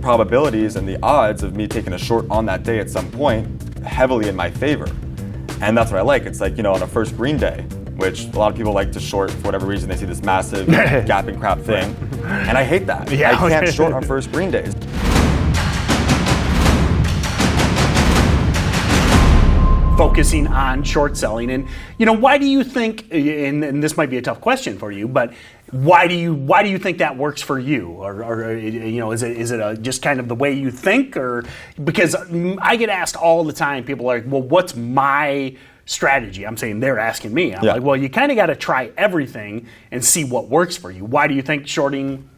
probabilities and the odds of me taking a short on that day at some point heavily in my favor. And that's what I like. It's like, on a first green day, which a lot of people like to short for whatever reason. They see this massive gapping crap thing. And I hate that. Yeah. I can't short on first green days. Focusing on short selling, and why do you think? And this might be a tough question for you, but why do you think that works for you? Or is it just kind of the way you think, or because I get asked all the time, people are like, well, what's my strategy? I'm saying they're asking me. I'm like, well, you kind of got to try everything and see what works for you. Why do you think shorting,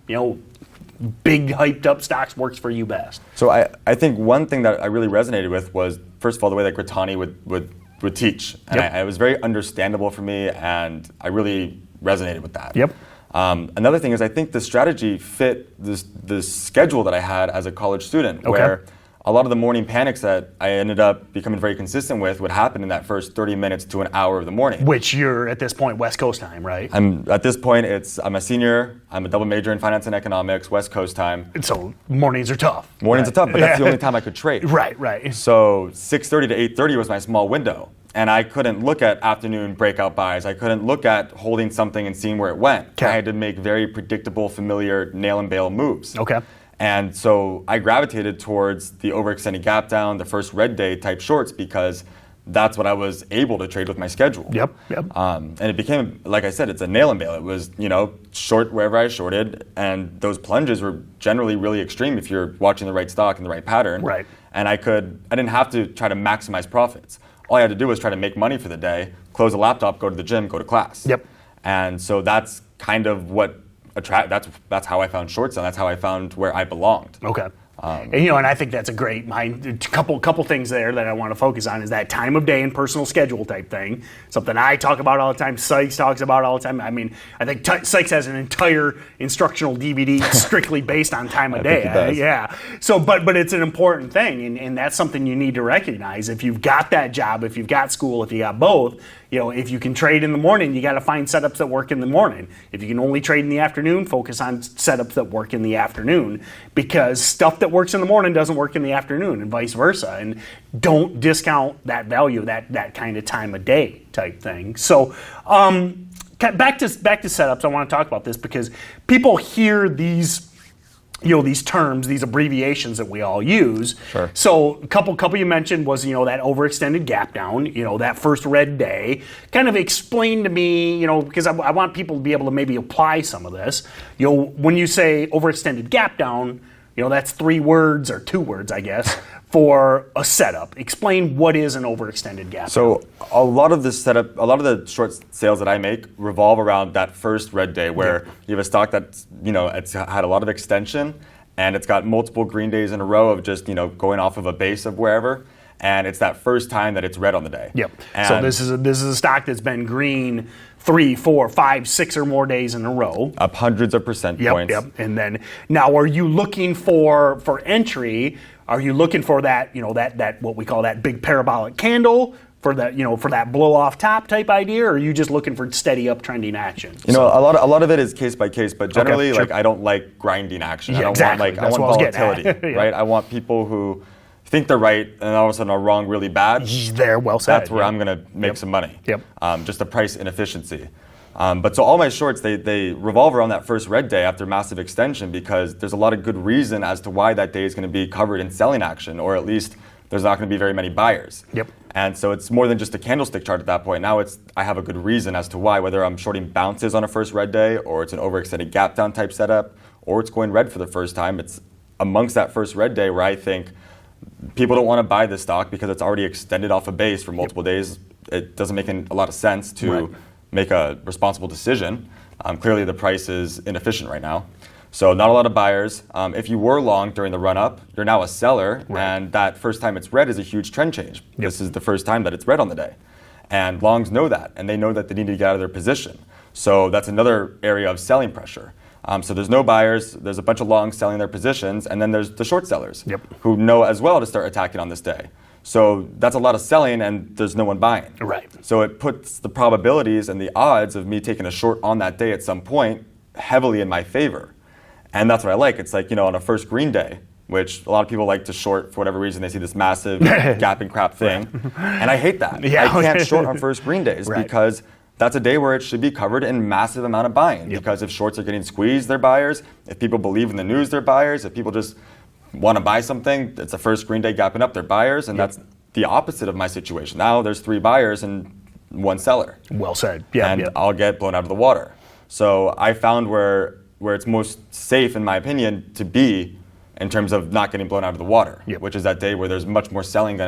big hyped up stocks works for you best? So I think one thing that I really resonated with was, first of all, the way that Gritani would teach. And it was very understandable for me, and I really resonated with that. Yep. Another thing is I think the strategy fit this schedule that I had as a college student, where a lot of the morning panics that I ended up becoming very consistent with would happen in that first 30 minutes to an hour of the morning. Which you're, at this point, West Coast time, right? At this point, I'm a senior, I'm a double major in finance and economics, West Coast time. And so mornings are tough. Mornings are tough, but that's the only time I could trade. Right. So 6:30 to 8:30 was my small window. And I couldn't look at afternoon breakout buys. I couldn't look at holding something and seeing where it went. Okay. I had to make very predictable, familiar nail and bail moves. Okay. And so I gravitated towards the overextended gap down, the first red day type shorts, because that's what I was able to trade with my schedule. Yep. And it became, like I said, it's a nail and bail. It was, short wherever I shorted, and those plunges were generally really extreme if you're watching the right stock and the right pattern. Right. And I didn't have to try to maximize profits. All I had to do was try to make money for the day, close the laptop, go to the gym, go to class. Yep. And so that's kind of what that's how I found short selling. That's how I found where I belonged. Okay. And I think that's a great couple things there that I want to focus on is that time of day and personal schedule type thing. Something I talk about all the time. Sykes talks about all the time. I mean, I think Sykes has an entire instructional DVD strictly based on time of day. Yeah. So, but it's an important thing, and that's something you need to recognize. If you've got that job, if you've got school, if you got both, if you can trade in the morning, you got to find setups that work in the morning. If you can only trade in the afternoon, focus on setups that work in the afternoon, because stuff that works in the morning doesn't work in the afternoon, and vice versa. And don't discount that value, that kind of time of day type thing. So back to setups, I want to talk about this because people hear these these terms, these abbreviations that we all use. Sure. So a couple you mentioned was, that overextended gap down, that first red day. Kind of explain to me, because I want people to be able to maybe apply some of this. When you say overextended gap down, that's 3 words or 2 words, I guess, for a setup. Explain what is an overextended gap down. So a lot of the short sales that I make revolve around that first red day where you have a stock that's, it's had a lot of extension and it's got multiple green days in a row of just, going off of a base of wherever. And it's that first time that it's red on the day. Yep. And so this is a stock that's been green 3, 4, 5, 6 or more days in a row. Up hundreds of percent points. Yep. And then now, are you looking for entry? Are you looking for that that what we call that big parabolic candle for that for that blow off top type idea, or are you just looking for steady uptrending action? A lot of it is case by case, but generally I don't like grinding action. Yeah, I want volatility, right? I want people who think they're right and all of a sudden are wrong really bad. They're well said. That's where I'm going to make some money. Yep. Just the price inefficiency. But so all my shorts, they revolve around that first red day after massive extension because there's a lot of good reason as to why that day is going to be covered in selling action, or at least there's not going to be very many buyers. Yep. And so it's more than just a candlestick chart at that point. Now I have a good reason as to why, whether I'm shorting bounces on a first red day, or it's an overextended gap down type setup, or it's going red for the first time. It's amongst that first red day where I think people don't want to buy this stock because it's already extended off a base for multiple days. It doesn't make a lot of sense to make a responsible decision. Clearly the price is inefficient right now. So not a lot of buyers. If you were long during the run-up, you're now a seller, and that first time it's red is a huge trend change. Yep. This is the first time that it's red on the day. And longs know that, and they know that they need to get out of their position. So that's another area of selling pressure. So there's no buyers, there's a bunch of longs selling their positions, and then there's the short sellers who know as well to start attacking on this day. So that's a lot of selling, and there's no one buying. Right. So it puts the probabilities and the odds of me taking a short on that day at some point heavily in my favor. And that's what I like. It's like, on a first green day, which a lot of people like to short for whatever reason. They see this massive gap and crap thing. And I hate that. Yeah. I can't short on first green days because that's a day where it should be covered in massive amount of buying. Because if shorts are getting squeezed, they're buyers. If people believe in the news, they're buyers. If people just want to buy something, it's a first green day gapping up, they're buyers. And that's the opposite of my situation. Now there's 3 buyers and 1 seller. Well said. Yeah. And I'll get blown out of the water. So I found where it's most safe, in my opinion, to be in terms of not getting blown out of the water, which is that day where there's much more selling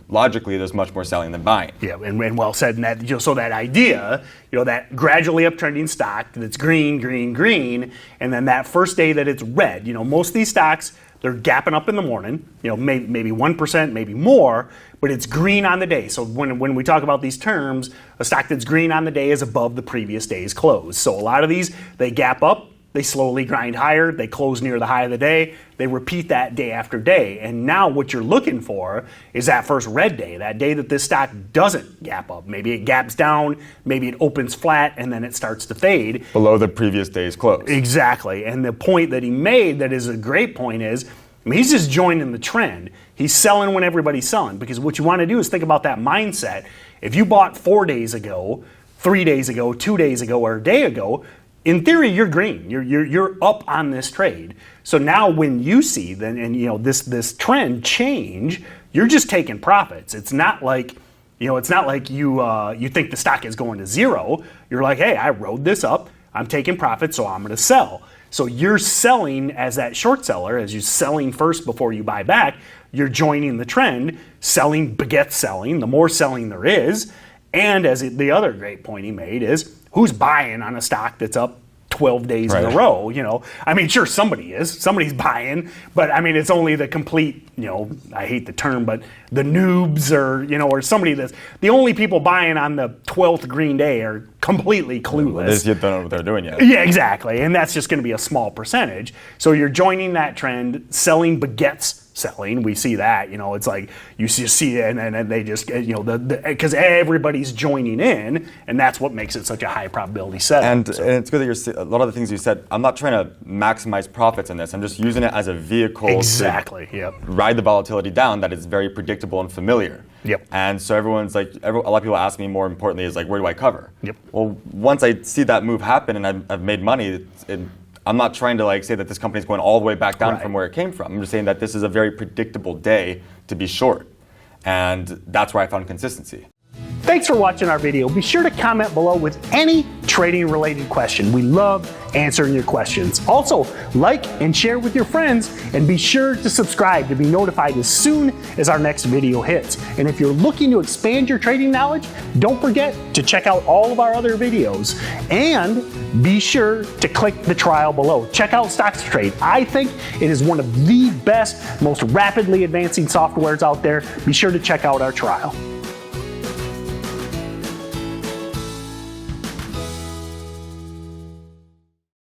logically there's much more selling than buying. Yeah, and well said. And that, so that idea, that gradually uptrending stock that's green, green, green, and then that first day that it's red. Most of these stocks, they're gapping up in the morning, maybe 1%, maybe more, but it's green on the day. So when we talk about these terms, a stock that's green on the day is above the previous day's close. So a lot of these, they gap up, they slowly grind higher, they close near the high of the day, they repeat that day after day. And now what you're looking for is that first red day, that day that this stock doesn't gap up. Maybe it gaps down, maybe it opens flat, and then it starts to fade. Below the previous day's close. Exactly. And the point that he made that is a great point is, he's just joining the trend. He's selling when everybody's selling, because what you want to do is think about that mindset. If you bought 4 days ago, 3 days ago, 2 days ago, or a day ago, in theory, you're green. You're up on this trade. So now when you see this trend change, you're just taking profits. It's not like you think the stock is going to zero. You're like, hey, I rode this up. I'm taking profits, so I'm going to sell. So you're selling as that short seller, as you're selling first before you buy back. You're joining the trend. Selling begets selling. The more selling there is, and the other great point he made is, who's buying on a stock that's up 12 days in a row? Sure, somebody is. Somebody's buying, but it's only the complete, I hate the term, but the noobs or somebody that's the only people buying on the 12th green day are completely clueless. They don't know what they're doing yet. Yeah, exactly. And that's just going to be a small percentage. So you're joining that trend. Selling begets selling. We see that, it's like you see it and they just, because everybody's joining in, and that's what makes it such a high probability setup. And it's good that a lot of the things you said, I'm not trying to maximize profits in this. I'm just using it as a vehicle to ride the volatility down that is very predictable and familiar. Yep. And so everyone's like, a lot of people ask me more importantly is like, where do I cover? Yep. Well, once I see that move happen and I've made money, I'm not trying to say that this company's going all the way back down from where it came from. I'm just saying that this is a very predictable day to be short. And that's where I found consistency. Thanks for watching our video. Be sure to comment below with any trading related question. We love answering your questions. Also, like and share with your friends, and be sure to subscribe to be notified as soon as our next video hits. And if you're looking to expand your trading knowledge, don't forget to check out all of our other videos, and be sure to click the trial below. Check out StocksToTrade. I think it is one of the best, most rapidly advancing softwares out there. Be sure to check out our trial.